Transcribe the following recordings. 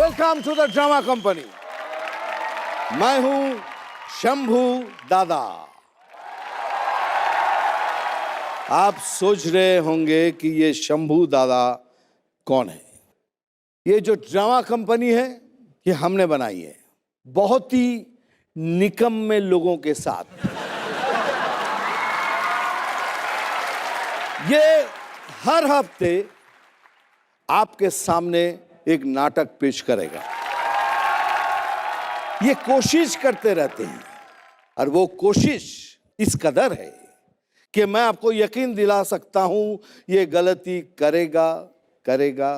Welcome to the drama company. मैं हूं शंभू दादा। आप सोच रहे होंगे कि ये शंभू दादा कौन है। ये जो ड्रामा कंपनी है ये हमने बनाई है बहुत ही निकम्मे लोगों के साथ। ये हर हफ्ते आपके सामने एक नाटक पेश करेगा। ये कोशिश करते रहते हैं और वो कोशिश इस कदर है कि मैं आपको यकीन दिला सकता हूं ये गलती करेगा करेगा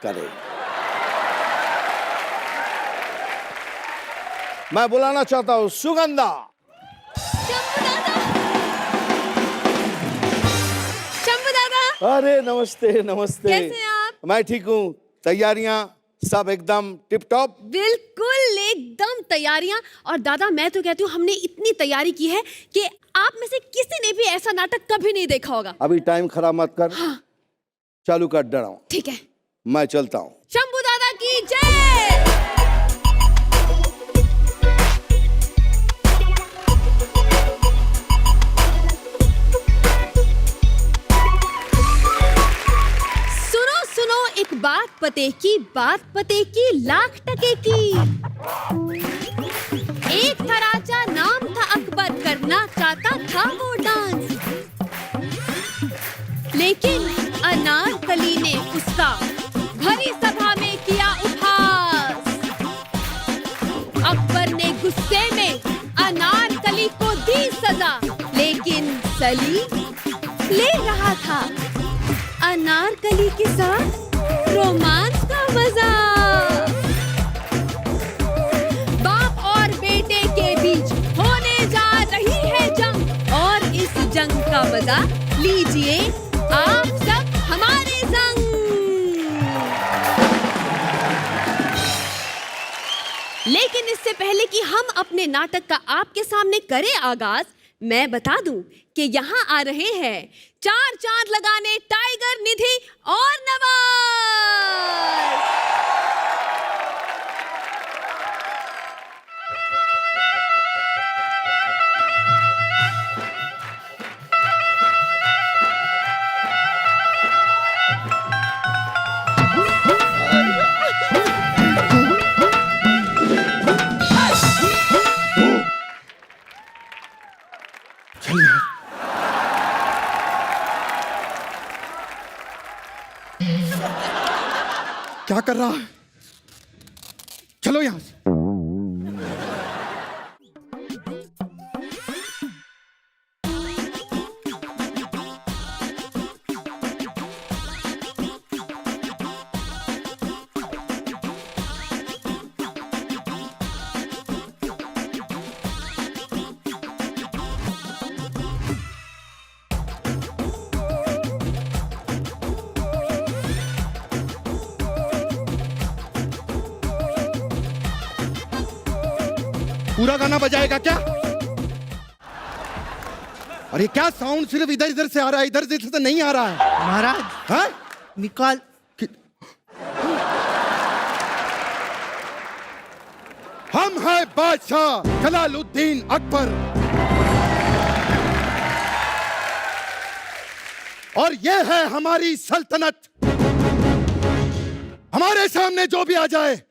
करेगा। मैं बुलाना चाहता हूं सुगंधा। शंभू दादा। अरे नमस्ते नमस्ते। कैसे हैं आप? मैं ठीक हूं। तैयारियां सब एकदम टिप टॉप? बिल्कुल एकदम तैयारियां। और दादा मैं तो कहती हूँ हमने इतनी तैयारी की है कि आप में से किसी ने भी ऐसा नाटक कभी नहीं देखा होगा। अभी टाइम खराब मत कर। हाँ। चालू कर दे रहा हूं। ठीक है। मैं चलता हूं। शंभू दादा की जय। एक बात पते की लाख टके की। एक था राजा नाम था अकबर, करना चाहता था वो डांस, लेकिन अनारकली ने उसका भरी सभा में किया उपहास। अकबर ने गुस्से में अनारकली को दी सजा, लेकिन सली ले रहा था अनारकली के साथ रोमांस का मजा। बाप और बेटे के बीच होने जा रही है जंग, और इस जंग का मजा लीजिए आप सब हमारे संग। लेकिन इससे पहले कि हम अपने नाटक का आपके सामने करें आगाज, मैं बता दूं कि यहाँ आ रहे हैं 4 चांद लगाने टाइगर निधि और नवाज। क्या कर रहा है? चलो यहां से। पूरा गाना बजाएगा क्या? और ये क्या साउंड सिर्फ इधर इधर से आ रहा है, इधर से तो नहीं आ रहा है। महाराज हाँ? निकाल। हम हैं बादशाह जलालुद्दीन अकबर, और ये है हमारी सल्तनत। हमारे सामने जो भी आ जाए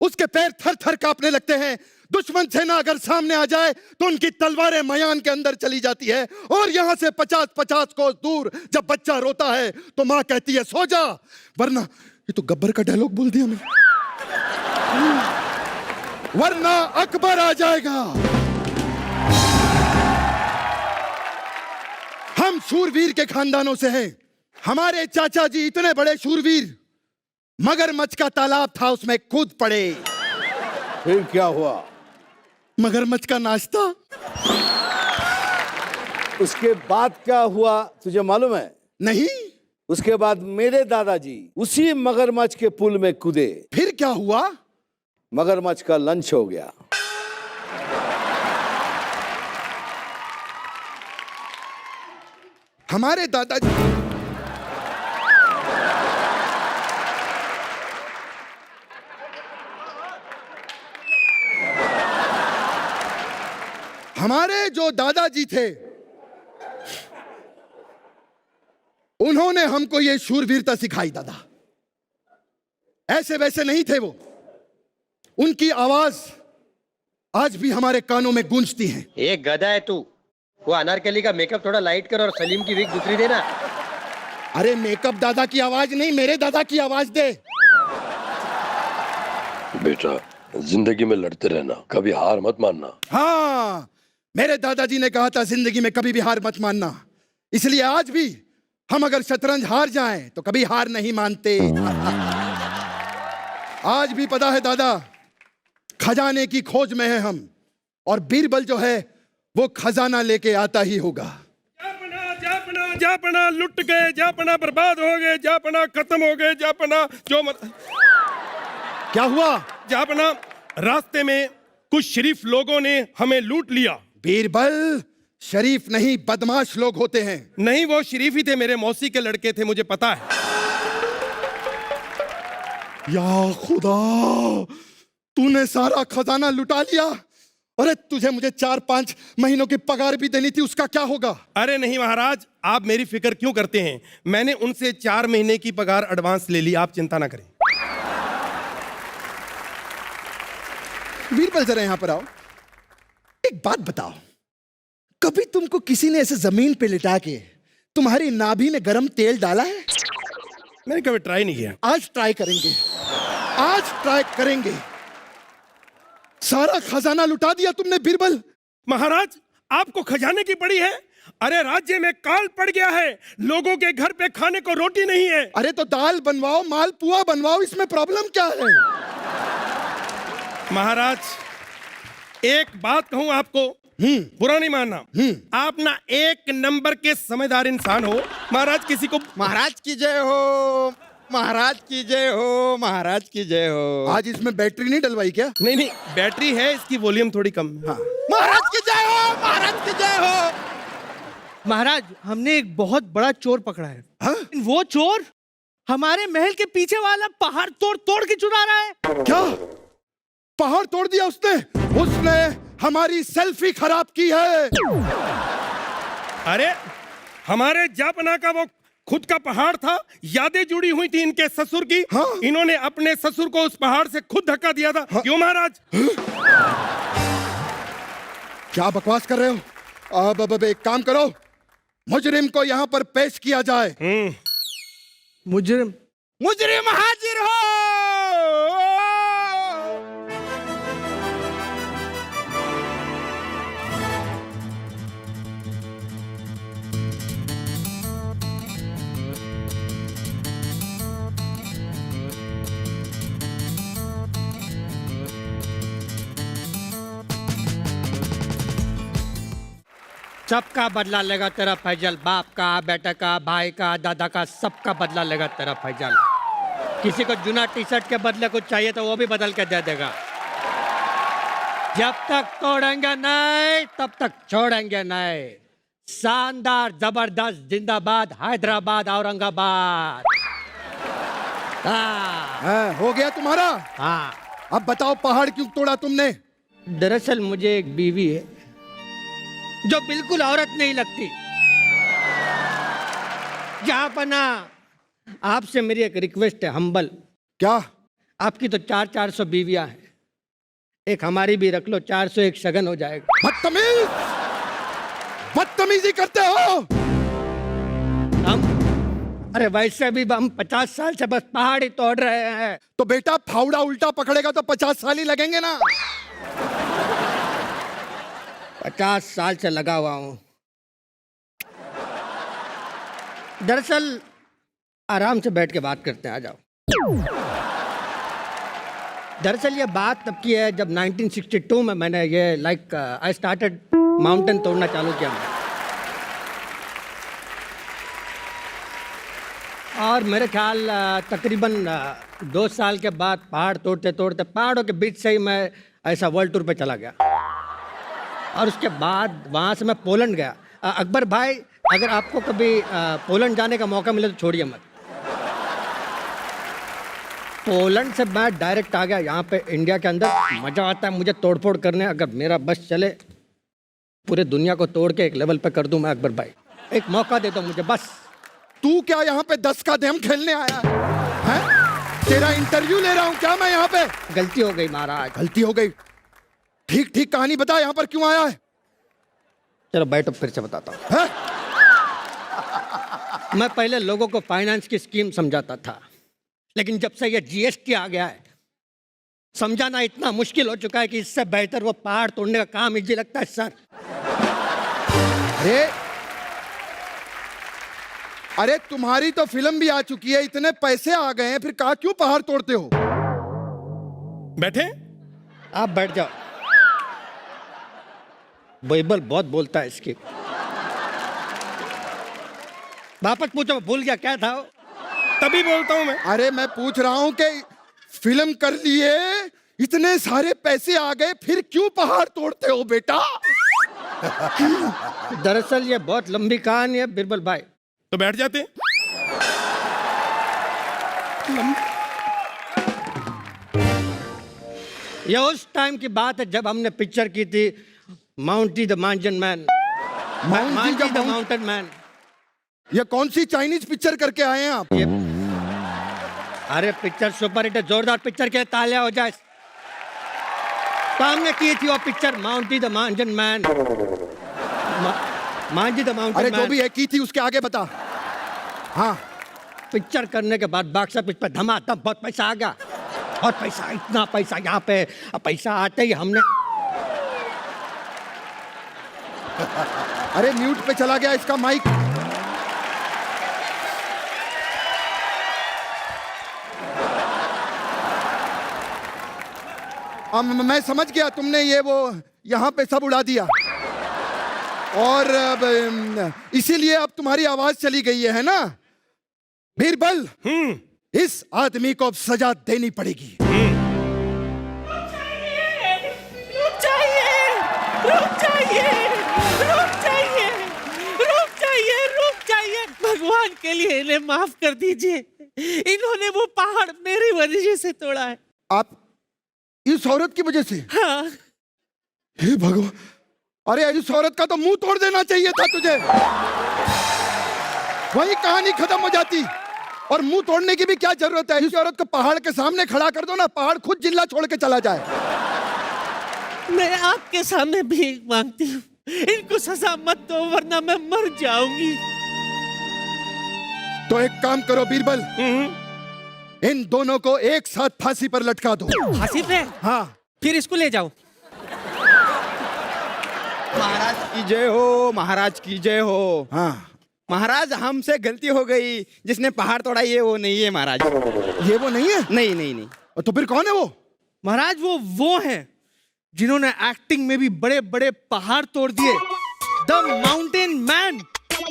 उसके पैर थर थर कांपने लगते हैं। दुश्मन सेना अगर सामने आ जाए तो उनकी तलवारें मयान के अंदर चली जाती है, और यहां से 50-50 कोस दूर जब बच्चा रोता है तो मां कहती है सो जा, वरना, ये तो गब्बर का डायलॉग बोल दिया मैंने, वरना अकबर आ जाएगा। हम शूरवीर के खानदानों से हैं। हमारे चाचा जी इतने बड़े शूरवीर, मगरमच्छ का तालाब था उसमें कूद पड़े। फिर क्या हुआ? मगरमच्छ का नाश्ता। उसके बाद क्या हुआ तुझे मालूम है? नहीं। उसके बाद मेरे दादाजी उसी मगरमच्छ के पुल में कूदे। फिर क्या हुआ? मगरमच्छ का लंच हो गया। हमारे दादाजी हमारे जो दादाजी थे उन्होंने हमको ये शूरवीरता सिखाई दादा। ऐसे वैसे नहीं थे वो। उनकी आवाज आज भी हमारे कानों में गूंजती है। एक गधा है तू। वो अनारकली का मेकअप थोड़ा लाइट कर और सलीम की विग दूसरी देना। अरे मेकअप दादा की आवाज नहीं, मेरे दादा की आवाज दे। बेटा जिंदगी में लड़ते रहना, कभी हार मत मानना। हाँ, मेरे दादाजी ने कहा था जिंदगी में कभी भी हार मत मानना। इसलिए आज भी हम अगर शतरंज हार जाएं तो कभी हार नहीं मानते। आज भी पता है दादा, खजाने की खोज में है हम, और बीरबल जो है वो खजाना लेके आता ही होगा। जापना जापना जापना लुट गए, जापना बर्बाद हो गए, जापना खत्म हो गए, जापना जो क्या हुआ? जापना रास्ते में कुछ शरीफ लोगों ने हमें लूट लिया। बीरबल शरीफ नहीं, बदमाश लोग होते हैं। नहीं, वो शरीफ ही थे, मेरे मौसी के लड़के थे, मुझे पता है। या खुदा, तूने सारा खजाना लुटा लिया। अरे तुझे मुझे 4-5 महीनों की पगार भी देनी थी, उसका क्या होगा? अरे नहीं महाराज, आप मेरी फिक्र क्यों करते हैं? मैंने उनसे 4 महीने की पगार एडवांस ले ली, आप चिंता ना करें। बीरबल जरा यहां पर आओ, एक बात बताओ, कभी तुमको किसी ने ऐसे जमीन पे लिटा के तुम्हारी नाभि में गरम तेल डाला है? मैंने कभी ट्राई नहीं किया। आज ट्राई करेंगे, आज ट्राई करेंगे। सारा खजाना लुटा दिया तुमने बीरबल। महाराज, आपको खजाने की पड़ी है? अरे राज्य में काल पड़ गया है, लोगों के घर पे खाने को रोटी नहीं है। अरे तो दाल बनवाओ, मालपुआ बनवाओ, इसमें प्रॉब्लम क्या है? महाराज, एक बात कहूं आपको, बुरा नहीं मानना, आप ना एक नंबर के समझदार इंसान हो। महाराज, किसी को महाराज की जय हो, महाराज की जय हो, महाराज की जय हो। आज इसमें बैटरी नहीं डलवाई क्या? नहीं नहीं, बैटरी है, इसकी वॉल्यूम थोड़ी कम है। हाँ। महाराज की जय हो, महाराज की जय हो। महाराज, हमने एक बहुत बड़ा चोर पकड़ा है। हाँ? वो चोर हमारे महल के पीछे वाला पहाड़ तोड़ तोड़ के चुरा रहा है। क्या पहाड़ तोड़ दिया उसने? उसने हमारी सेल्फी खराब की है। अरे हमारे जापना का वो खुद का पहाड़ था, यादें जुड़ी हुई थी इनके ससुर की। हाँ? इन्होंने अपने ससुर को उस पहाड़ से खुद धक्का दिया था। हाँ? क्यों महाराज? क्या बकवास कर रहे हो? अब एक काम करो, मुजरिम को यहाँ पर पेश किया जाए। मुजरिम मुजरिम हाजिर हो। सबका बदला लेगा तेरा फैजल, बाप का, बेटा का, भाई का, दादा का, सबका बदला लेगा तेरा फैजल। किसी को जूना टी शर्ट के बदले कुछ चाहिए तो वो भी बदल के दे देगा। जब तक तोड़ेंगे नहीं तब तक छोड़ेंगे नहीं। शानदार, जबरदस्त, जिंदाबाद, हैदराबाद, औरंगाबाद। हाँ, हो गया तुम्हारा? हाँ। अब बताओ पहाड़ क्यों तोड़ा तुमने? दरअसल मुझे एक बीवी है जो बिल्कुल औरत नहीं लगती। जापना, आपसे मेरी एक रिक्वेस्ट है, हम्बल। क्या? आपकी तो 400 बीवियां हैं, एक हमारी भी रख लो, 401 शगन हो जाएगा। बदतमीज, बदतमीजी करते हो। हम, अरे वैसे भी हम 50 साल से बस पहाड़ ही तोड़ रहे हैं। तो बेटा फावड़ा उल्टा पकड़ेगा तो 50 साल ही लगेंगे ना। 50 साल से लगा हुआ हूं। दरअसल आराम से बैठ के बात करते हैं, आ जाओ। दरअसल ये बात तब की है जब 1962 में मैंने ये आई स्टार्टेड माउंटेन तोड़ना चालू किया। और मेरे ख्याल तकरीबन 2 साल के बाद पहाड़ तोड़ते तोड़ते पहाड़ों के बीच से ही मैं ऐसा वर्ल्ड टूर पे चला गया। और उसके बाद वहाँ से मैं पोलैंड गया। अकबर भाई, अगर आपको कभी पोलैंड जाने का मौका मिले तो छोड़िए मत। पोलैंड से मैं डायरेक्ट आ गया यहाँ पे इंडिया के अंदर। मज़ा आता है मुझे तोड़फोड़ करने, अगर मेरा बस चले पूरे दुनिया को तोड़ के एक लेवल पे कर दूं मैं अकबर भाई। एक मौका दे दो मुझे बस। तू क्या यहाँ पे 10 का गेम खेलने आया है? तेरा इंटरव्यू ले रहा हूँ क्या मैं यहाँ पे? गलती हो गई महाराज। गलती हो गई। ठीक ठीक कहानी बता, यहाँ पर क्यों आया है? चलो बैठो फिर से बताता हूँ। हैं? मैं पहले लोगों को फाइनेंस की स्कीम समझाता था, लेकिन जब से ये जीएसटी आ गया है समझाना इतना मुश्किल हो चुका है कि इससे बेहतर वो पहाड़ तोड़ने का काम इजी लगता है सर। अरे तुम्हारी तो फिल्म भी आ चुकी है, इतने पैसे आ गए हैं, फिर कहा क्यों पहाड़ तोड़ते हो? बैठे। आप बैठ जाओ। बाइबल बहुत बोलता है इसकी। वापस पूछो, भूल गया क्या था वो? तभी बोलता हूं मैं। अरे मैं पूछ रहा हूं कि फिल्म कर लिए, इतने सारे पैसे आ गए, फिर क्यों पहाड़ तोड़ते हो बेटा? दरअसल ये बहुत लंबी कहानी है बिरबल भाई। तो बैठ जाते। ये उस टाइम की बात है जब हमने पिक्चर की थी Mountie the mountain man. Mountie the mountain man. ये कौन सी चाइनीज पिक्चर करके आए हैं आप? अरे पिक्चर सुपर हिट है, जोरदार पिक्चर के तालियां हो जाए। तो हमने की थी वो picture माउंटी the mountain man. Mountie the mountain अरे मैन। जो भी है, की थी, उसके आगे बता। हाँ, पिक्चर करने के बाद बॉक्स ऑफिस पे धमाधम बहुत पैसा आ गया। बहुत पैसा, इतना पैसा यहाँ पे। अब पैसा आते ही हमने अरे म्यूट पे चला गया इसका माइक। मैं समझ गया, तुमने ये वो यहाँ पे सब उड़ा दिया और इसीलिए अब तुम्हारी आवाज चली गई है ना? बीरबल, इस आदमी को अब सजा देनी पड़ेगी। रुक जाइए। भगवान के लिए इन्हें माफ कर दीजिए। इन्होंने वो पहाड़ मेरी वजह से तोड़ा है। आप इस औरत की वजह से? हाँ। हे भगवान, अरे इस औरत का तो मुंह तोड़ देना चाहिए था तुझे। वही कहानी खत्म हो जाती। और मुंह तोड़ने की भी क्या जरूरत है? इस औरत को पहाड़ के सामने खड़ा कर दो ना, पहाड़ खुद जिल्ला छोड़ के चला जाए। मैं आपके सामने भीख मांगती हूँ, इनको सजा मत दो वरना मैं मर जाऊंगी। तो एक काम करो बीरबल, इन दोनों को एक साथ फांसी पर लटका दो। फांसी पे? हाँ। फिर इसको ले जाओ। महाराज की जय हो, महाराज की जय हो। हाँ, महाराज हमसे गलती हो गई, जिसने पहाड़ तोड़ा ये वो नहीं है महाराज। ये वो नहीं है? नहीं नहीं नहीं। तो फिर कौन है वो? महाराज वो हैं जिन्होंने एक्टिंग में भी बड़े बड़े पहाड़ तोड़ दिए। The mountain man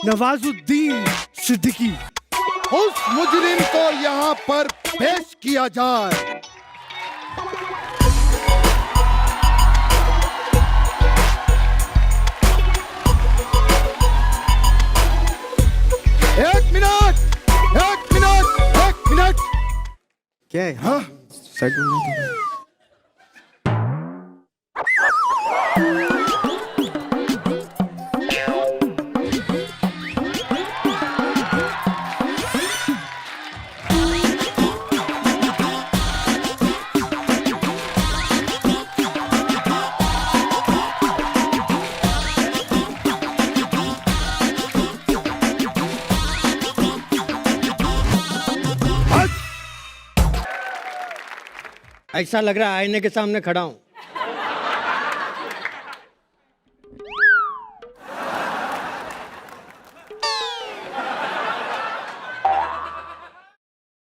Nawazuddin Siddiqui. उस मुजरिम को यहाँ पर पेश किया जाए। एक मिनट। क्या है? हाँ, ऐसा लग रहा है आईने के सामने खड़ा हूं।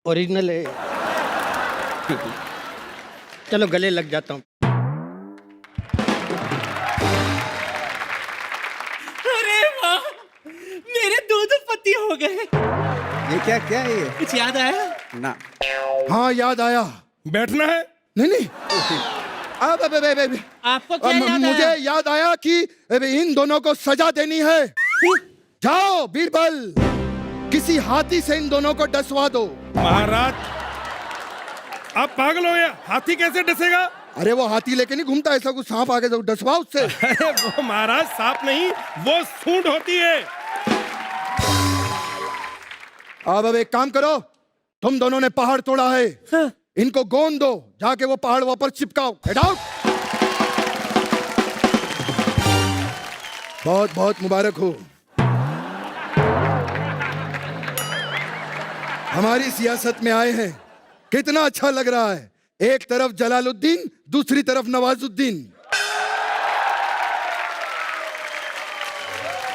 ओरिजिनल है। चलो गले लग जाता हूं। अरे वाह, मेरे दो पति हो गए। ये क्या क्या है ये? कुछ याद आया? ना। हाँ याद आया। बैठना है। नहीं आपको क्या याद मुझे आया? याद आया कि इन दोनों को सजा देनी है। जाओ बीरबल, किसी हाथी से इन दोनों को डसवा दो। महाराज, आप पागल हो गया? हाथी कैसे डसेगा? अरे वो हाथी लेके नहीं घूमता, ऐसा कुछ सांप आगे डसवा उससे। अरे वो महाराज सांप नहीं, वो सूंड होती है। अब एक काम करो, तुम दोनों ने पहाड़ तोड़ा है, इनको गोंद दो, जाके वो पहाड़ वापस चिपकाओ। Get out. बहुत बहुत मुबारक हो। हमारी सियासत में आए हैं, कितना अच्छा लग रहा है। एक तरफ जलालुद्दीन, दूसरी तरफ नवाजुद्दीन।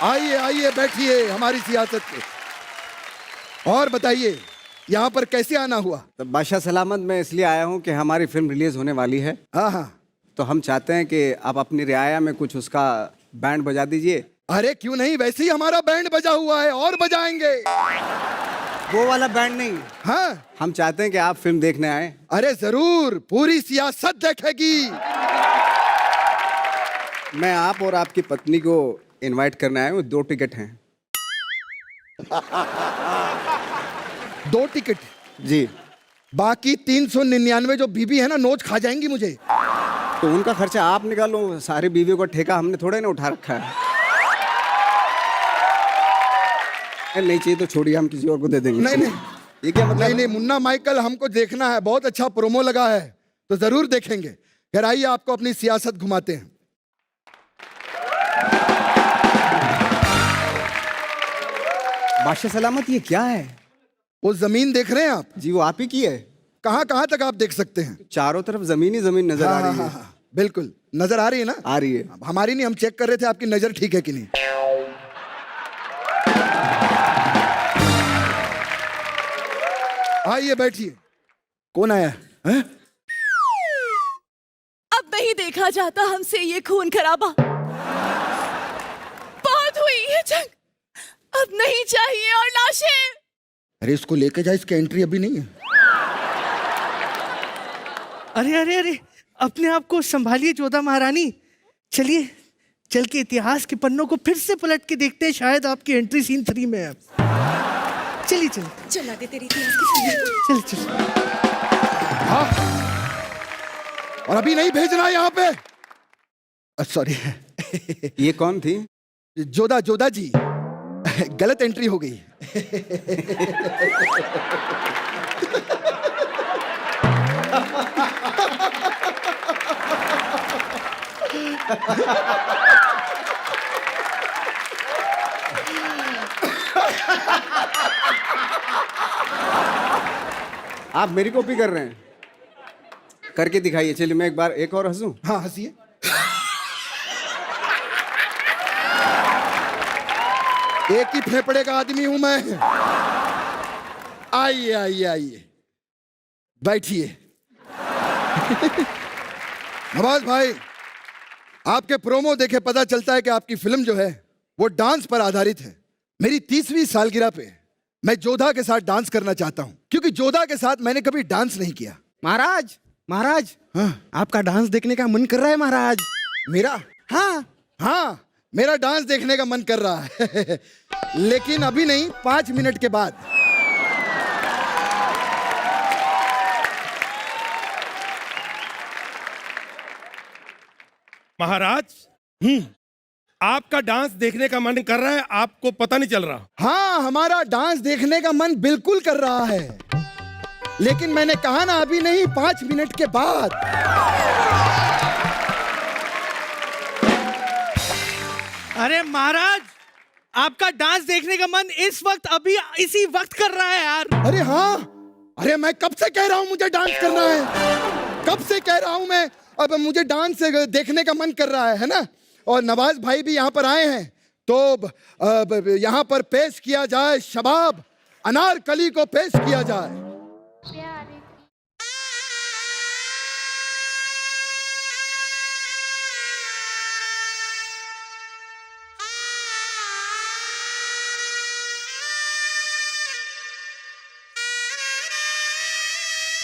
आइए आइए बैठिए हमारी सियासत के। और बताइए यहाँ पर कैसे आना हुआ? तो बादशाह सलामत मैं इसलिए आया हूँ कि हमारी फिल्म रिलीज होने वाली है, हाँ हाँ। तो हम चाहते हैं कि आप अपनी रियाया में कुछ उसका बैंड बजा दीजिए। अरे क्यों नहीं, वैसे ही हमारा बैंड बजा हुआ है और बजाएंगे। वो वाला बैंड नहीं, हाँ हम चाहते हैं कि आप फिल्म देखने आए। अरे जरूर, पूरी सियासत देखेगी। मैं आप और आपकी पत्नी को इनवाइट करने आया हूँ, 2 टिकट हैं। 2 टिकट? जी। बाकी 399 जो बीबी है ना, नोच खा जाएंगी मुझे। तो उनका खर्चा आप निकालो, सारी बीवियों का ठेका हमने थोड़े ना उठा रखा है। नहीं चाहिए तो छोड़िए, हम किसी और को दे देंगे। नहीं नहीं, ये क्या मतलब? नहीं नहीं मुन्ना माइकल, हमको देखना है, बहुत अच्छा प्रोमो लगा है तो जरूर देखेंगे। खैर आइए आपको अपनी सियासत घुमाते हैं। बादशाह सलामत ये क्या है? वो जमीन देख रहे हैं आप? जी वो आप ही की है। कहाँ कहाँ तक आप देख सकते हैं? चारों तरफ जमीन ही जमीन नजर आ रही है। हाँ, बिल्कुल नजर आ रही है ना? आ रही है। हमारी नहीं, हम चेक कर रहे थे आपकी नजर ठीक है कि नहीं। आइए बैठिए। कौन आया है? अब नहीं देखा जाता हमसे ये खून खराबा। बहुत हुई ये जंग, अब नहीं चाहिए और लाशें। अरे इसको लेके जा, इसकी एंट्री अभी नहीं है। अरे अरे अरे, अपने आप को संभालिए जोधा महारानी। चलिए चल के इतिहास के पन्नों को फिर से पलट के देखते हैं, शायद आपकी एंट्री सीन 3 में है। चलिए चलिए चला दे तेरी इतिहास की चल चल। हाँ, और अभी नहीं भेजना यहाँ पे। सॉरी। ये कौन थी? जोधा, जोधा जी। गलत एंट्री हो गई। आप मेरी कॉपी कर रहे हैं? करके दिखाइए। चलिए मैं एक और हंसूं। हाँ हंसिए। एक ही फेफड़े का आदमी हूं मैं। आइए आइए आइए बैठिए। नवाज भाई, आपके प्रोमो देखे पता चलता है कि आपकी फिल्म जो है वो डांस पर आधारित है। मेरी 30वीं सालगिरह पे मैं जोधा के साथ डांस करना चाहता हूं, क्योंकि जोधा के साथ मैंने कभी डांस नहीं किया। महाराज महाराज, हाँ आपका डांस देखने का मन कर रहा है महाराज। मेरा? हाँ हाँ मेरा डांस देखने का मन कर रहा है। लेकिन अभी नहीं, 5 मिनट के बाद। महाराज, आपका डांस देखने का मन कर रहा है, आपको पता नहीं चल रहा। हाँ हमारा डांस देखने का मन बिल्कुल कर रहा है, लेकिन मैंने कहा ना अभी नहीं, 5 मिनट के बाद। अरे महाराज, आपका डांस देखने का मन इस वक्त अभी इसी वक्त कर रहा है यार। अरे हाँ, अरे मैं कब से कह रहा हूं मुझे डांस करना है, कब से कह रहा हूं मैं। अब मुझे डांस देखने का मन कर रहा है ना। और नवाज भाई भी यहाँ पर आए हैं, तो यहाँ पर पेश किया जाए शबाब अनारकली को पेश किया जाए।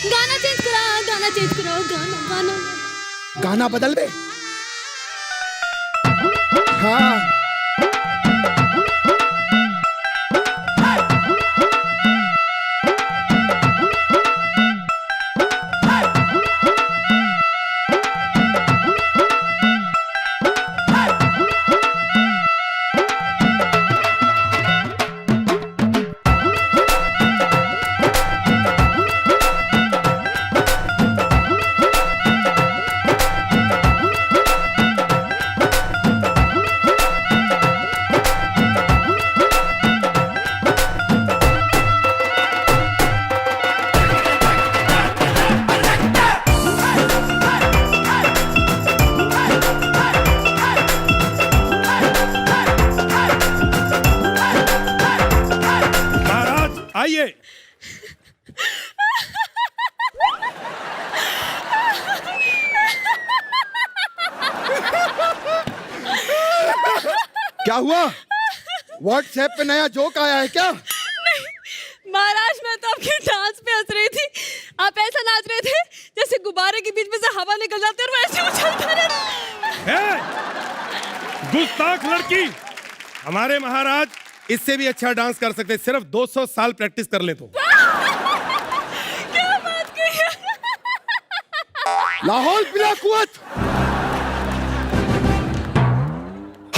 गाना चेंज करो, गाना चेंज करो, गाना गाना गाना बदल दे। हाँ दिखाइए। क्या हुआ? व्हाट्सएप पे नया जोक आया है क्या? महाराज मैं तो आपके डांस पे हंस रही थी। आप ऐसा नाच रहे थे जैसे गुब्बारे के बीच में से हवा निकल जाती है और वैसे उछलते रहते। गुस्ताख लड़की, हमारे महाराज इससे भी अच्छा डांस कर सकते, सिर्फ 200 साल प्रैक्टिस कर ले तो। क्या बात कही है? लाहौल बिला कुवत,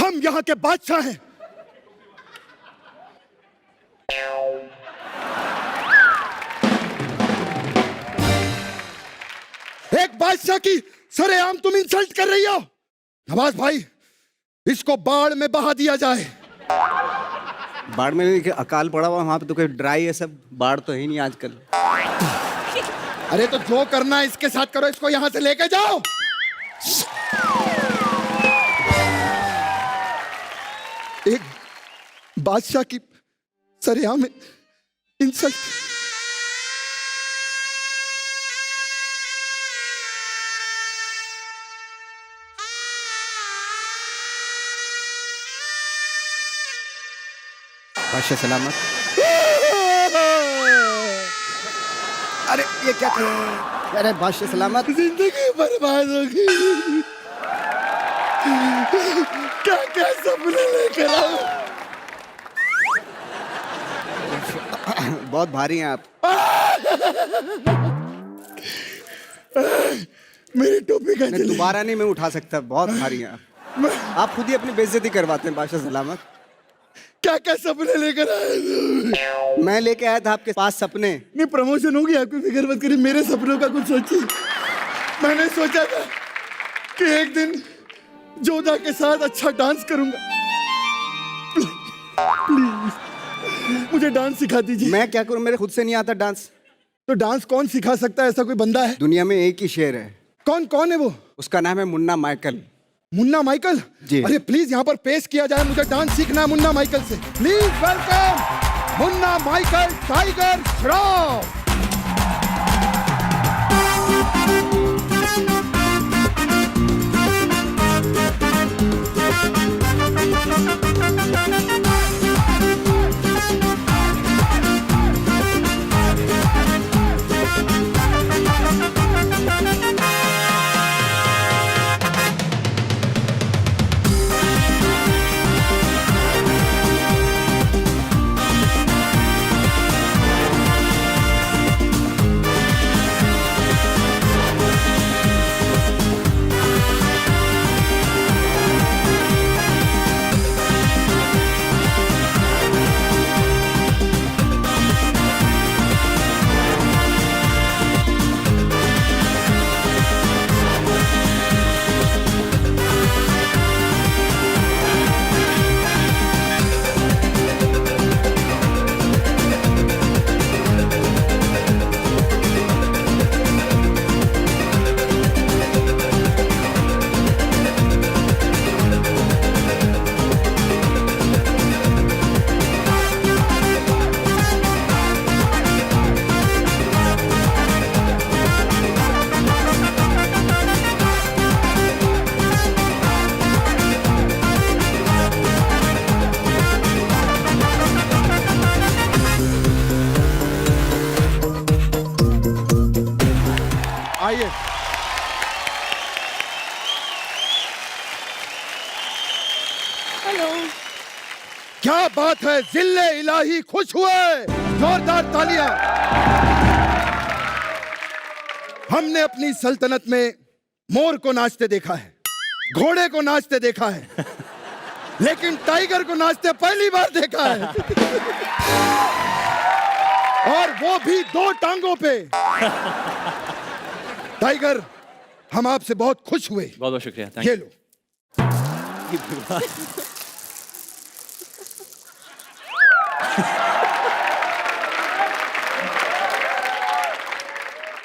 हम यहाँ के बादशाह हैं। एक बादशाह की सरेआम तुम इंसल्ट कर रही हो। नवाज भाई, इसको बाढ़ में बहा दिया जाए। बाढ़ में नहीं, अकाल पड़ा हुआ वहां पे तो कोई ड्राई है सब, बाढ़ तो है ही नहीं आजकल। अरे तो जो करना है इसके साथ करो, इसको यहां से लेके जाओ। एक बादशाह की सरेआम इंसल्ट। बादशाह सलामत। अरे ये क्या कर रहे हैं? अरे बादशाह सलामत। जिंदगी बर्बाद होगी। क्या क्या सपने लेकर आओ। बहुत भारी हैं आप। मेरी टोपी का मैं दोबारा नहीं मैं उठा सकता, बहुत भारी हैं आप खुद ही अपनी बेइज्जती करवाते हैं। बादशाह सलामत, क्या क्या सपने लेकर आए? मैं लेके आया था आपके पास सपने। नहीं, प्रमोशन होगी, आपकी फिक्र मत करिए। मेरे सपनों का कुछ सोचिए। मैंने सोचा था कि एक दिन जोधा के साथ अच्छा डांस करूंगा। प्लीज मुझे डांस सिखा दीजिए। मैं क्या करूं, मेरे खुद से नहीं आता डांस। तो डांस कौन सिखा सकता है? ऐसा कोई बंदा है? दुनिया में एक ही शेर है। कौन कौन है वो? उसका नाम है मुन्ना माइकल। मुन्ना माइकल जी। अरे प्लीज यहाँ पर पेश किया जाए, मुझे डांस सीखना है मुन्ना माइकल से। Please welcome Munna Michael tiger Shroff. आइए। हेलो। क्या बात है, जिल्ले इलाही खुश हुए। जोरदार तालियां। हमने अपनी सल्तनत में मोर को नाचते देखा है, घोड़े को नाचते देखा है, लेकिन टाइगर को नाचते पहली बार देखा है। और वो भी 2 टांगों पे। टाइगर, हम आपसे बहुत खुश हुए। बहुत बहुत शुक्रिया। ये लो।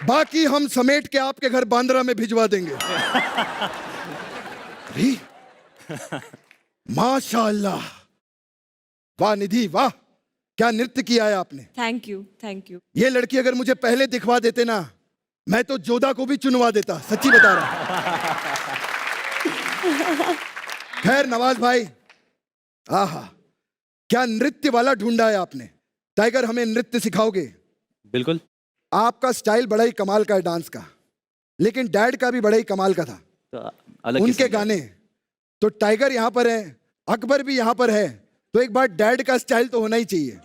बाकी हम समेट के आपके घर बांद्रा में भिजवा देंगे। माशाअल्लाह, वाह निधि वाह। क्या नृत्य किया है आपने। Thank you, thank you. ये लड़की अगर मुझे पहले दिखवा देते ना, मैं तो जोधा को भी चुनवा देता, सच्ची बता रहा। खैर नवाज भाई, आहा क्या नृत्य वाला ढूंढा है आपने। टाइगर, हमें नृत्य सिखाओगे। बिल्कुल। आपका स्टाइल बड़ा ही कमाल का है डांस का, लेकिन डैड का भी बड़ा ही कमाल का था, तो अलग उनके गाने। तो टाइगर यहाँ पर है, अकबर भी यहाँ पर है, तो एक बार डैड का स्टाइल तो होना ही चाहिए।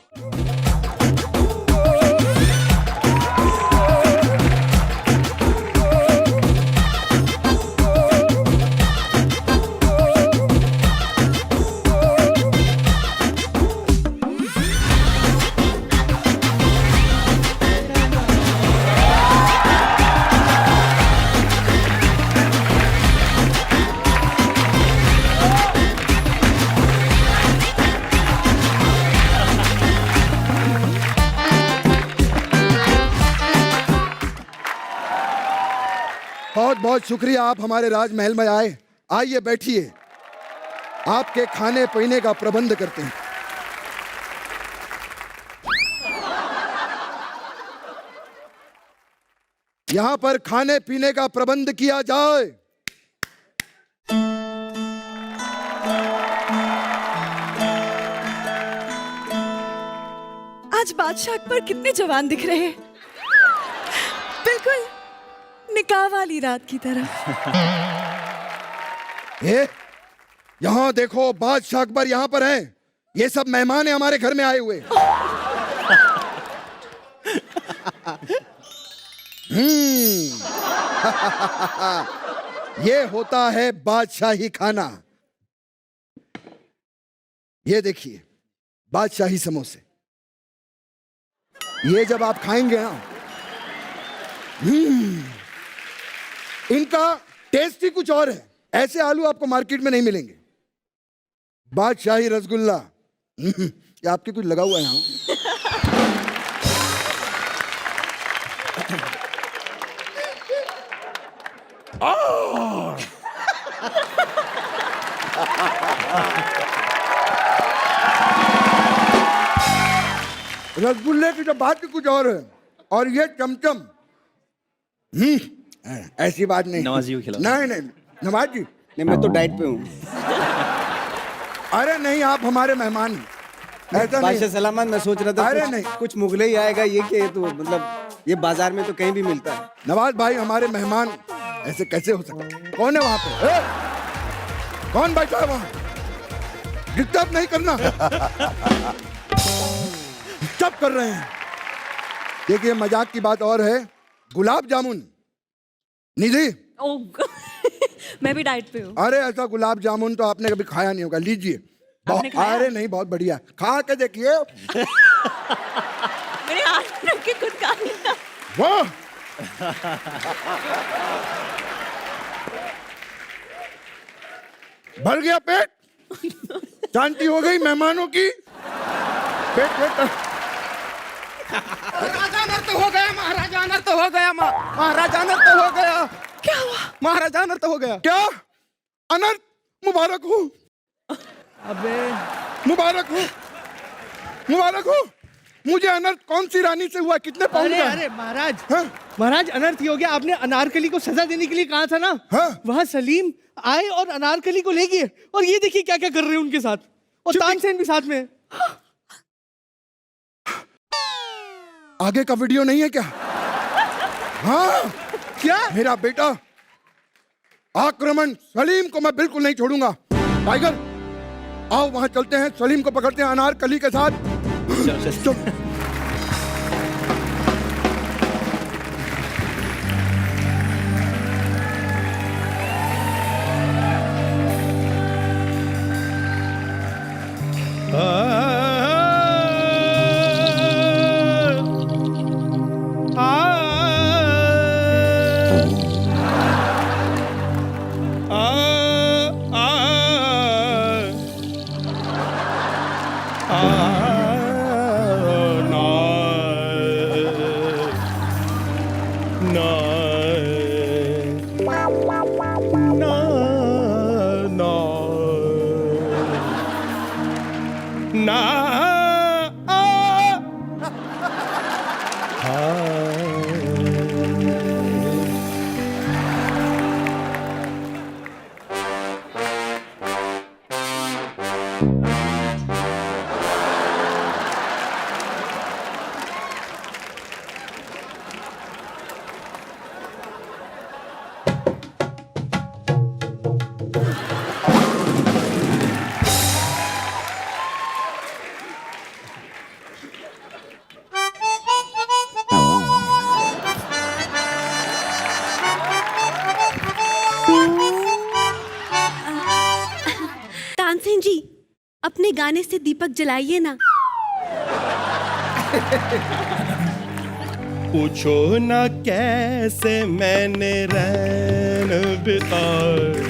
बहुत बहुत शुक्रिया, आप हमारे राजमहल में आए। आइए बैठिए, आपके खाने पीने का प्रबंध करते हैं। यहां पर खाने पीने का प्रबंध किया जाए। आज बादशाह अकबर कितने जवान दिख रहे हैं, बिल्कुल निकाह वाली रात की तरह। यहां देखो, बादशाह अकबर यहां पर हैं। ये सब मेहमान हैं हमारे घर में आए हुए। ये होता है बादशाही खाना। ये देखिए बादशाही समोसे, ये जब आप खाएंगे ना, इनका टेस्ट ही कुछ और है। ऐसे आलू आपको मार्केट में नहीं मिलेंगे। बादशाही रसगुल्ला, ये आपके कुछ लगा हुआ है यहाँ। रसगुल्ले की तो बात ही कुछ और है, और ये चमचम। ऐसी बात नहीं। नवाज जी को खिलाओ। नहीं, नवाज जी नहीं, मैं तो डाइट पे हूँ। अरे नहीं, आप हमारे मेहमान हैं, ऐसा बादशाह नहीं। सलामत, मैं सोच रहा था अरे कुछ, नहीं। कुछ मुगले ही आएगा। ये क्या, तो मतलब ये बाजार में तो कहीं भी मिलता है। नवाज भाई हमारे मेहमान, ऐसे कैसे हो सकता है। कौन है वहां पे? कौन बैठा है वहां? डिस्टर्ब नहीं करना। डिस्टर्ब कर रहे हैं। देखिए मजाक की बात और है, गुलाब जामुन। निधि, मैं भी डाइट पे हूँ। अरे ऐसा गुलाब जामुन तो आपने कभी खाया नहीं होगा, लीजिए। अरे नहीं, बहुत बढ़िया, खा के देखिए। मेरे हाथ रख के खुद खा लिया। वाह, भर गया पेट, शांति हो गई मेहमानों की। पेट महाराजा नर्त हो गया, महाराजा नर्त हो गया, महाराजा नर्त हो गया। क्या हुआ? महाराजा नर्त हो गया। क्या अनर्थ? मुबारक हो, अबे मुबारक हो, मुबारक हो। मुझे अनर्थ कौन सी रानी से हुआ, कितने पाउंड अरे का? अरे महाराज, हाँ? महाराज अनर्थ ही हो गया। आपने अनारकली को सजा देने के लिए कहा था ना। हाँ? वहां सलीम आए और अनारकली को ले गए, और ये देखिए क्या क्या कर रहे हैं उनके साथ, और तानसेन भी साथ में है। आगे का वीडियो नहीं है क्या? हाँ, क्या? मेरा बेटा आक्रमण, सलीम को मैं बिल्कुल नहीं छोड़ूंगा। टाइगर, आओ वहां चलते हैं, सलीम को पकड़ते हैं अनारकली के साथ। चलो। अपने गाने से दीपक जलाइए ना। पूछो ना कैसे मैंने रैन बिताए,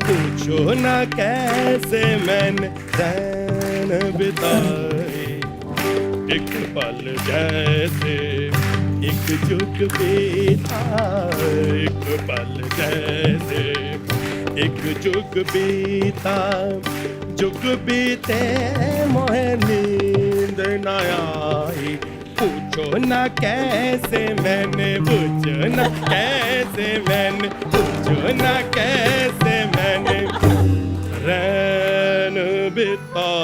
पूछो ना कैसे मैंने रैन बिताए। एक पल जैसे एक जुग बीता, एक पल जैसे एक जुग बीता, जुग बीते मोहे नींद न आई। पूछो ना कैसे मैंने, पूछो ना कैसे मैंने, पूछो ना कैसे मैंने रैन बिताए।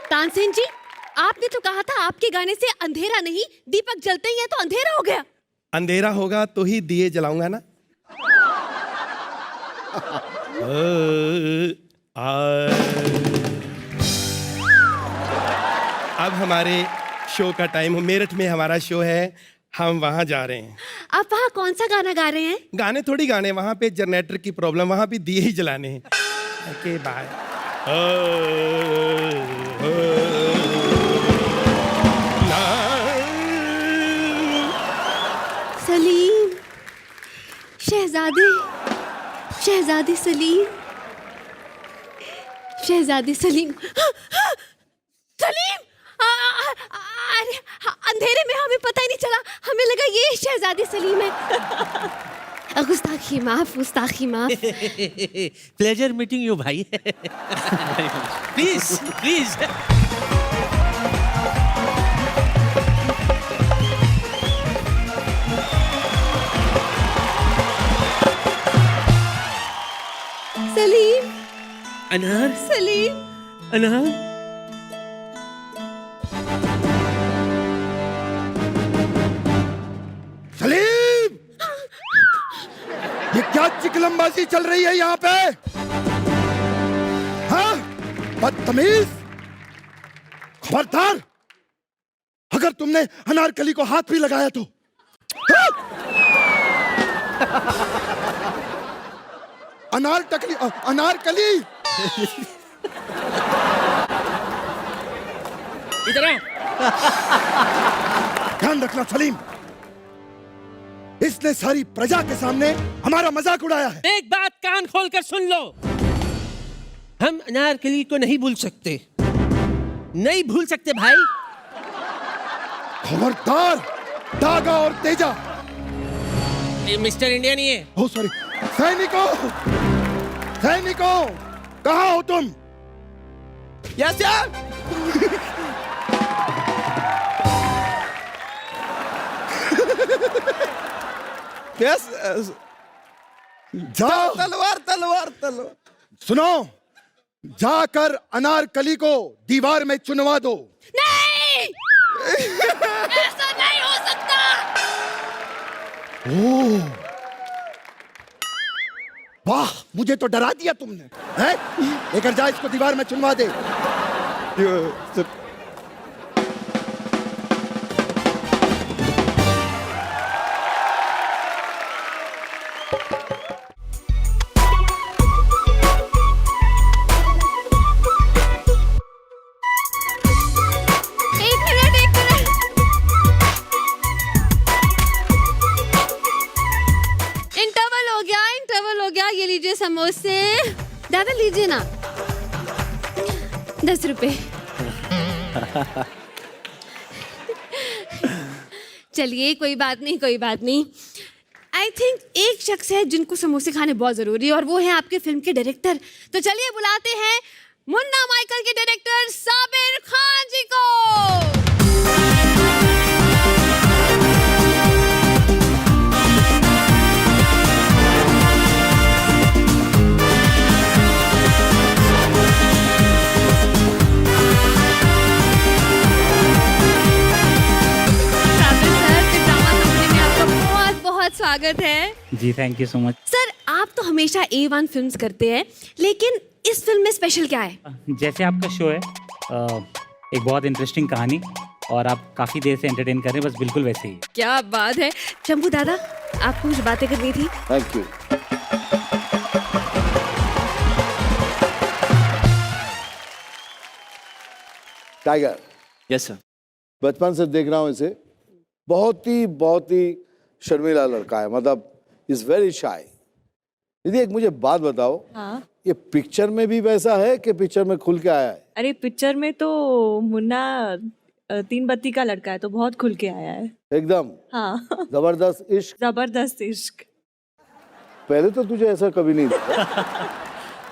तानसेन जी, आपने तो कहा था आपके गाने से अंधेरा नहीं दीपक जलते ही है तो अंधेरा हो गया। अंधेरा होगा तो ही दिए जलाऊंगा ना। अब हमारे शो का टाइम, मेरठ में हमारा शो है, हम वहां जा रहे हैं। आप वहाँ कौन सा गाना गा रहे हैं? गाने थोड़ी गाने, वहां पे जनरेटर की प्रॉब्लम, वहां पे दिए ही जलाने हैं। के बाद सलीम, शहजादे, शहजादी सलीम, शहजादी सलीम, सलीम! अरे अंधेरे में हमें पता ही नहीं चला, हमें लगा ये शहजादी सलीम है। गुस्ताखी माफ, गुस्ताखी माफ। प्लेजर मीटिंग यू भाई। Please please. सलीम, अनहर, सलीम, अनहर। सलीम, ये क्या चिकलमबाजी चल रही है यहाँ पे? हाँ, बदतमीज! खबरदार, अगर तुमने अनारकली को हाथ भी लगाया तो। हाँ? अनारकली इधर आ। ध्यान रखना सलीम, इसने सारी प्रजा के सामने हमारा मजाक उड़ाया है। एक बात कान खोलकर सुन लो, हम अनारकली को नहीं भूल सकते, नहीं भूल सकते भाई। खबरदार, दागा और तेजा। ये मिस्टर इंडिया नहीं है। ओ सॉरी। सैनिकों, सैनिकों, कहाँ हो तुम? Yes sir. यस। जाओ। तलवार तलवार तलवार। सुनो, जाकर अनारकली को दीवार में चुनवा दो। नहीं! ऐसा नहीं हो सकता। ओह, वाह, मुझे तो डरा दिया तुमने। हैं? लेकर जा, इसको दीवार में चुनवा दे। इंटरवल हो गया, ये लीजिए समोसे। दादा लीजिए ना, 10 रुपए। चलिए, कोई बात नहीं, कोई बात नहीं। आई थिंक एक शख्स है जिनको समोसे खाने बहुत जरूरी है और वो है आपके फिल्म के डायरेक्टर। तो चलिए बुलाते हैं मुन्ना माइकल के डायरेक्टर साबिर खान जी को। स्वागत है जी, thank you so much. Sir, आप तो हमेशा A1 फिल्म्स करते हैं, लेकिन इस फिल्म में स्पेशल क्या है? जैसे आपका शो है, एक बहुत इंटरेस्टिंग कहानी, और आप काफ़ी देर से एंटरटेन कर रहे हैं, बस बिल्कुल वैसे ही। क्या बात है शंभू दादा, आपको कुछ बातें करनी थी। Thank you. Tiger, yes sir. बचपन से देख रहा हूँ इसे, बहुत ही शर्मीला लड़का है, मतलब इज वेरी शाय। दीदी एक मुझे बात बताओ, हाँ। ये पिक्चर में भी वैसा है कि पिक्चर में खुल के आया है? अरे पिक्चर में तो मुन्ना 3 बत्ती का लड़का है, तो बहुत खुल के आया है एकदम हाँ। जबरदस्त इश्क। जबरदस्त इश्क। पहले तो तुझे ऐसा कभी नहीं था।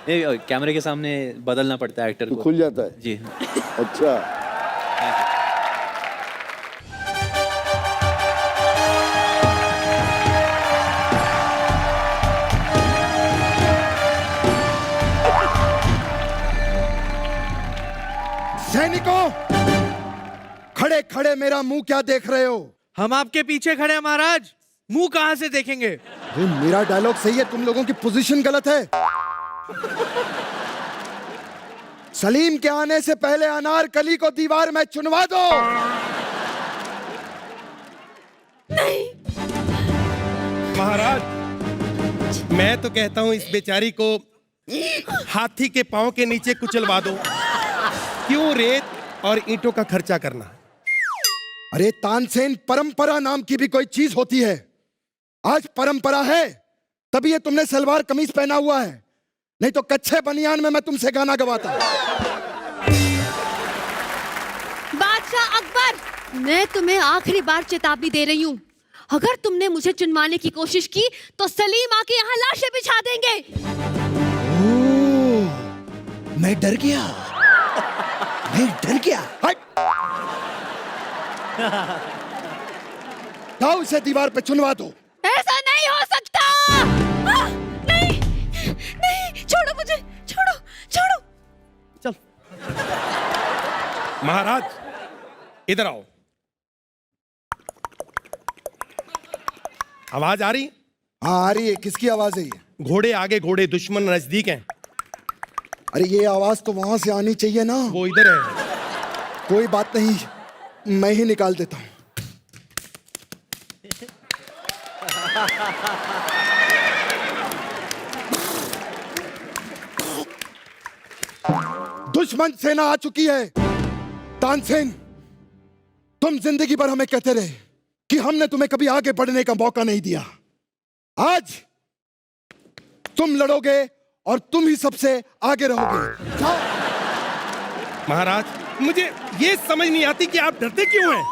ये कैमरे के सामने बदलना पड़ता है एक्टर तू को। खुल जाता है? जी। अच्छा। सैनिकों, खड़े खड़े मेरा मुंह क्या देख रहे हो? हम आपके पीछे खड़े हैं महाराज, मुंह कहां से देखेंगे? ये मेरा डायलॉग सही है, तुम लोगों की पोजीशन गलत है। सलीम के आने से पहले अनारकली को दीवार में चुनवा दो। महाराज, मैं तो कहता हूं इस बेचारी को हाथी के पांव के नीचे कुचलवा दो। क्यों रेत और ईंटों का खर्चा करना? अरे तानसेन, परंपरा नाम की भी कोई चीज होती है। आज परंपरा है तभी ये तुमने सलवार कमीज पहना हुआ है, नहीं तो कच्चे बनियान में मैं तुमसे गाना गवाता। बादशाह अकबर, मैं तुम्हें आखिरी बार चेतावनी दे रही हूँ, अगर तुमने मुझे चुनवाने की कोशिश की तो सलीम आके यहाँ लाशें बिछा देंगे। मैं डर गया, मैं डर गया। जाओ उसे दीवार पे चुनवा दो। ऐसा नहीं हो सकता। नहीं नहीं, छोड़ो मुझे, छोड़ो छोड़ो। चल। महाराज इधर आओ। आवाज आ रही? हाँ आ रही है। किसकी आवाज है ये? घोड़े आगे, घोड़े दुश्मन नजदीक हैं। अरे ये आवाज तो वहां से आनी चाहिए ना। वो इधर है। कोई बात नहीं, मैं ही निकाल देता हूं। दुश्मन सेना आ चुकी है। तानसेन, तुम जिंदगी भर हमें कहते रहे कि हमने तुम्हें कभी आगे बढ़ने का मौका नहीं दिया। आज तुम लड़ोगे और तुम ही सबसे आगे रहोगे। जाओ। महाराज, मुझे ये समझ नहीं आती कि आप डरते क्यों हैं?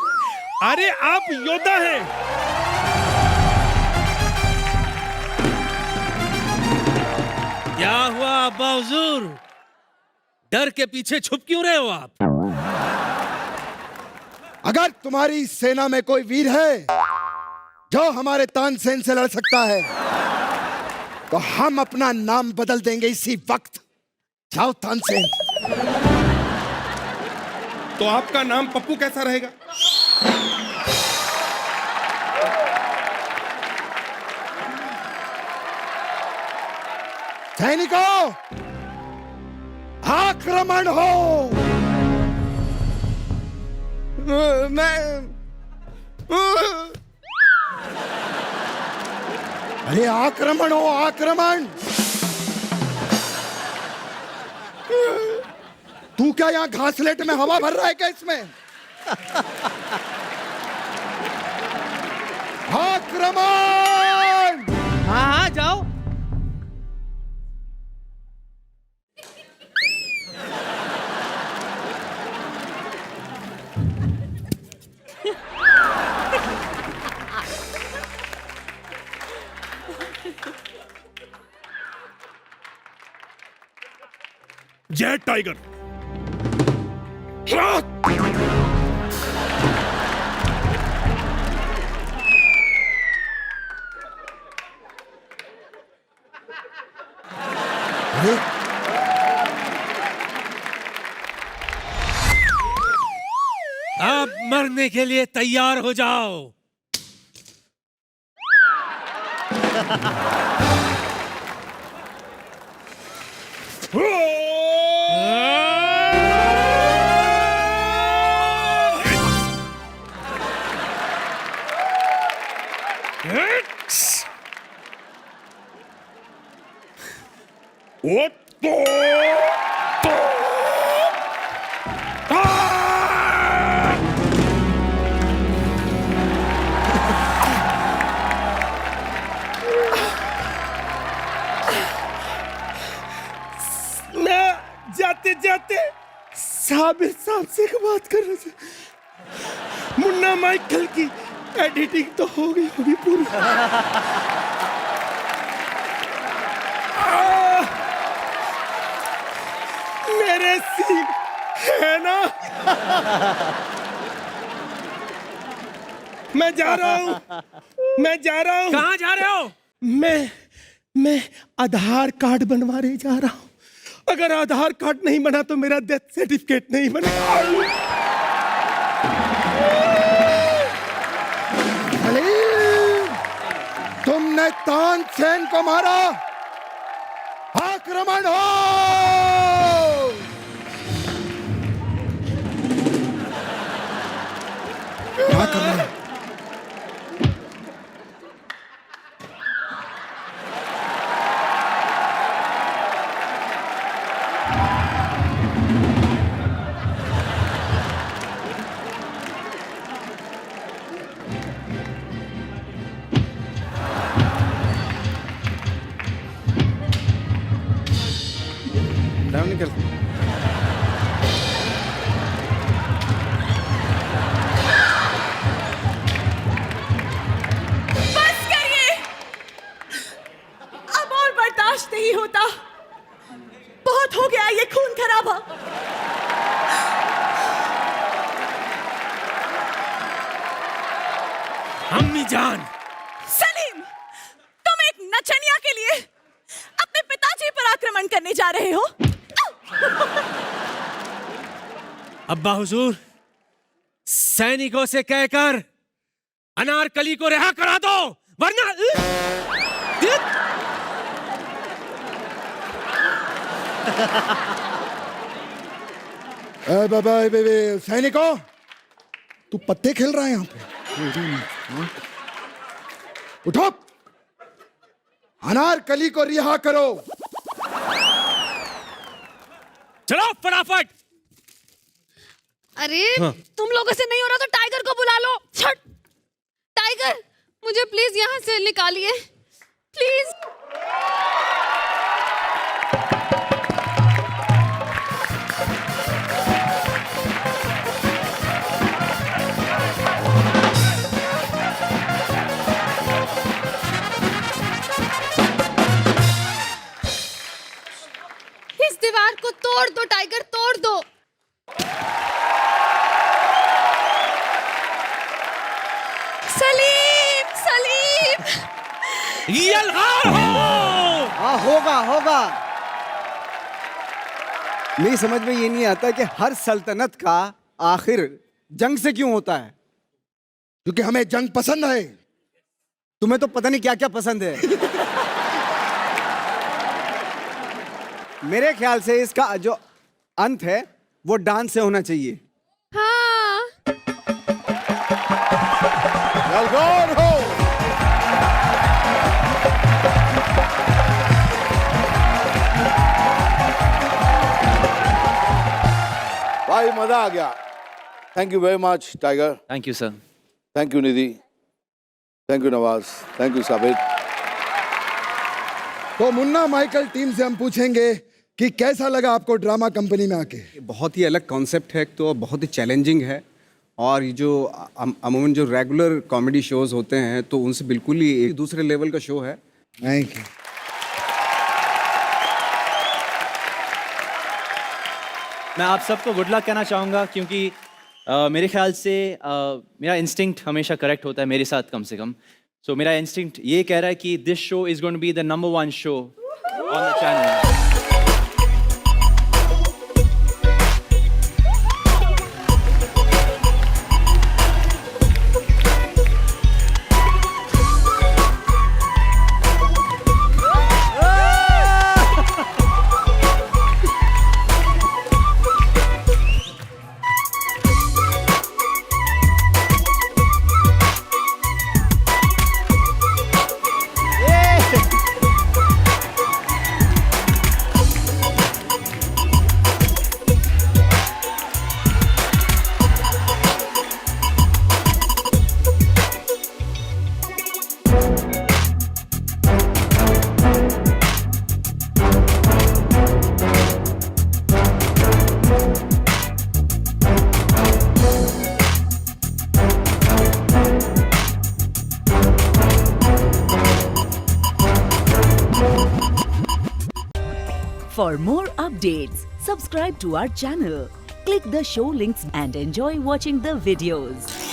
अरे आप योद्धा हैं। क्या हुआ अब्बा हुजूर, डर के पीछे छुप क्यों रहे हो आप? अगर तुम्हारी सेना में कोई वीर है जो हमारे तानसेन से लड़ सकता है तो हम अपना नाम बदल देंगे इसी वक्त। जाओ तानसेन। तो आपका नाम पप्पू कैसा रहेगा? सैनिकों, आक्रमण हो। अरे आक्रमण हो, आक्रमण। तू क्या यहाँ घासलेट में हवा भर रहा है क्या इसमें? आक्रमण। हाँ हाँ जाओ। जय टाइगर। अब मरने के लिए तैयार हो जाओ। ओ तो मैं जाते जाते साबिर साहब से एक बात कर रहा था। मुन्ना माइकल की एडिटिंग तो हो गई होगी पूरी। मेरे सीन है ना। मैं जा रहा हूँ। कहाँ जा रहे हो? मैं आधार कार्ड बनवाने जा रहा हूँ। अगर आधार कार्ड नहीं बना तो मेरा डेथ सर्टिफिकेट नहीं बनेगा। सलीम, तुमने तानसेन को मारा। आक्रमण हो। क्या कर रहे हैं? निकल। बस करिए, अब और बर्दाश्त नहीं होता। बहुत हो गया ये खून खराबा। अम्मी जान, सलीम, तुम एक नचनिया के लिए अपने पिताजी पर आक्रमण करने जा रहे हो। अब्बा हुजूर, सैनिकों से कहकर अनारकली को रिहा करा दो, वरना सैनिकों, तू पत्ते खेल रहा है यहाँ पे? उठो, अनारकली को रिहा करो। चलो फटाफट। अरे तुम लोगों से नहीं हो रहा तो टाइगर को बुला लो। छट! टाइगर, मुझे प्लीज यहाँ से निकालिए, प्लीज। इस दीवार को तोड़ दो टाइगर, तोड़ दो। सलीम, सलीम, यलगार हो। हाँ, होगा। मेरी समझ में ये नहीं आता कि हर सल्तनत का आखिर जंग से क्यों होता है। क्योंकि हमें जंग पसंद है। तुम्हें तो पता नहीं क्या क्या पसंद है। मेरे ख्याल से इसका जो अंत है वो डांस से होना चाहिए। हाँ। यलगार हो। भाई मजा आ गया। Thank you very much tiger. Thank you sir. Thank you Nidhi. Thank you Nawaz. Thank you Sabir. तो मुन्ना माइकल टीम से हम पूछेंगे कि कैसा लगा आपको ड्रामा कंपनी में आके। बहुत ही अलग कॉन्सेप्ट है, तो बहुत ही चैलेंजिंग है। और ये जो अमूमन जो रेगुलर कॉमेडी शोज होते हैं तो उनसे बिल्कुल ही एक दूसरे लेवल का शो है। Thank you. मैं आप सबको गुड लक कहना चाहूँगा क्योंकि मेरे ख्याल से मेरा इंस्टिंक्ट हमेशा करेक्ट होता है, मेरे साथ कम से कम। सो मेरा इंस्टिंक्ट ये कह रहा है कि this show is going to be the number 1 show on the channel. For more updates, subscribe to our channel, click the show links and enjoy watching the videos.